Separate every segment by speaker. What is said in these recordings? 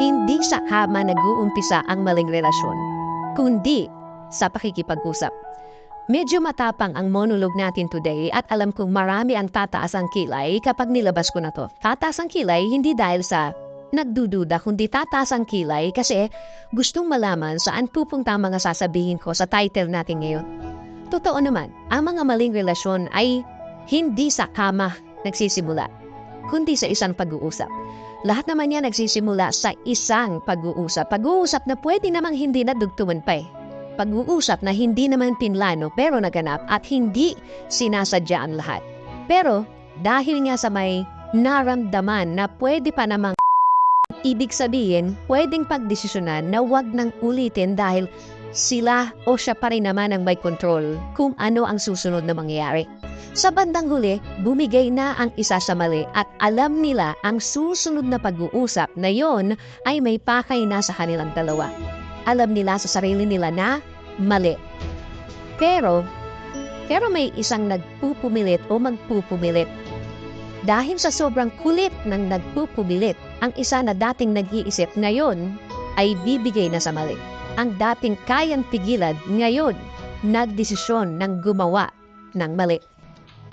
Speaker 1: Hindi sa kama nag-uumpisa ang maling relasyon, kundi sa pakikipag-usap. Medyo matapang ang monologue natin today at alam kong marami ang tataas ang kilay kapag nilabas ko na to. Tataas ang kilay hindi dahil sa nagdududa, kundi tataas ang kilay kasi gustong malaman saan pupunta ang mga sasabihin ko sa title natin ngayon. Totoo naman, ang mga maling relasyon ay hindi sa kama nagsisimula, kundi sa isang pag-uusap. Lahat naman yan nagsisimula sa isang pag-uusap. Pag-uusap na pwede namang hindi nadugtungan pa eh. Pag-uusap na hindi naman pinlano pero naganap at hindi sinasadya ang lahat. Pero dahil nga sa may naramdaman na pwede pa namang ibig sabihin, pwedeng pagdesisyonan na wag nang ulitin dahil sila o siya pa rin naman ang may control kung ano ang susunod na mangyayari. Sa bandang huli, bumigay na ang isa sa mali at alam nila ang susunod na pag-uusap na yon ay may pakay na sa kanilang dalawa. Alam nila sa sarili nila na mali. Pero may isang nagpupumilit o magpupumilit. Dahil sa sobrang kulit ng nagpupumilit, ang isa na dating nag-iisip ngayon ay bibigay na sa mali. Ang dating kayang pigilan ngayon, nagdesisyon ng gumawa ng mali.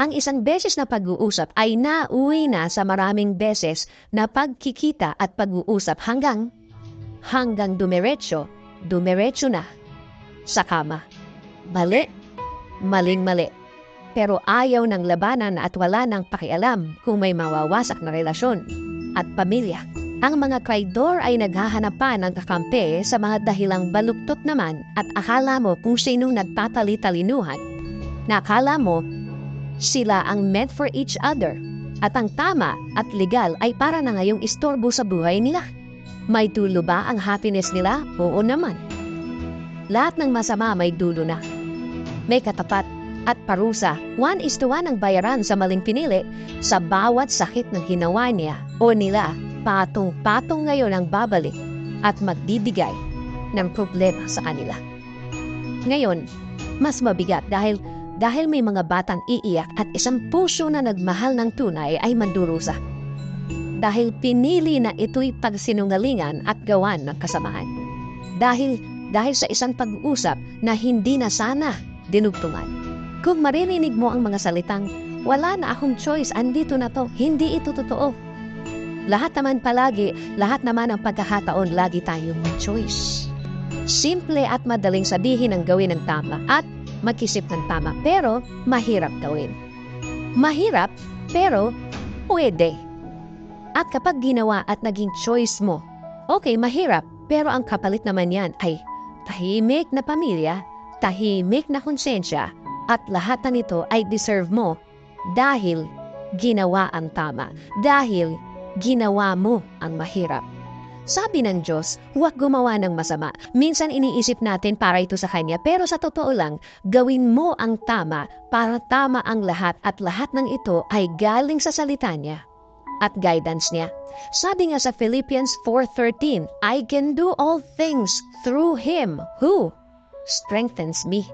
Speaker 1: Ang isang beses na pag-uusap ay nauwi na sa maraming beses na pagkikita at pag-uusap hanggang dumiretso na sa kama. Mali, maling-mali. Pero ayaw ng labanan at wala ng pakialam kung may mawawasak na relasyon at pamilya. Ang mga traidor ay naghahanap pa ng kakampi sa mga dahilang baluktot naman at akala mo kung sinong nagtatali-talinuhan. Nakala mo sila ang meant for each other at ang tama at legal ay para na ngayong istorbo sa buhay nila. May dulo ba ang happiness nila? Oo naman. Lahat ng masama may dulo na. May katapat at parusa. 1:1 ang bayaran sa maling pinili sa bawat sakit na ginawa niya o nila. Patong-patong ngayon ang babalik at magbibigay ng problema sa kanila. Ngayon, mas mabigat dahil may mga batang iiyak at isang puso na nagmahal ng tunay ay mandurusa. Dahil pinili na ito'y pagsinungalingan at gawan ng kasamahan. Dahil sa isang pag-uusap na hindi na sana dinugtungan. Kung maririnig mo ang mga salitang, wala na akong choice, andito na to, hindi ito totoo. Lahat naman ang pagkakataon, lagi tayong may choice. Simple at madaling sabihin ang gawin ng tama at mag-isip ng tama, pero mahirap gawin. Mahirap, pero pwede. At kapag ginawa at naging choice mo, okay, mahirap, pero ang kapalit naman yan ay tahimik na pamilya, tahimik na konsensya, at lahat na nito ay deserve mo dahil ginawa ang tama, dahil ginawa mo ang mahirap. Sabi ng Diyos, huwag gumawa ng masama. Minsan iniisip natin para ito sa Kanya, pero sa totoo lang, gawin mo ang tama para tama ang lahat at lahat ng ito ay galing sa salita niya at guidance niya. Sabi nga sa Philippians 4:13, I can do all things through Him who strengthens me.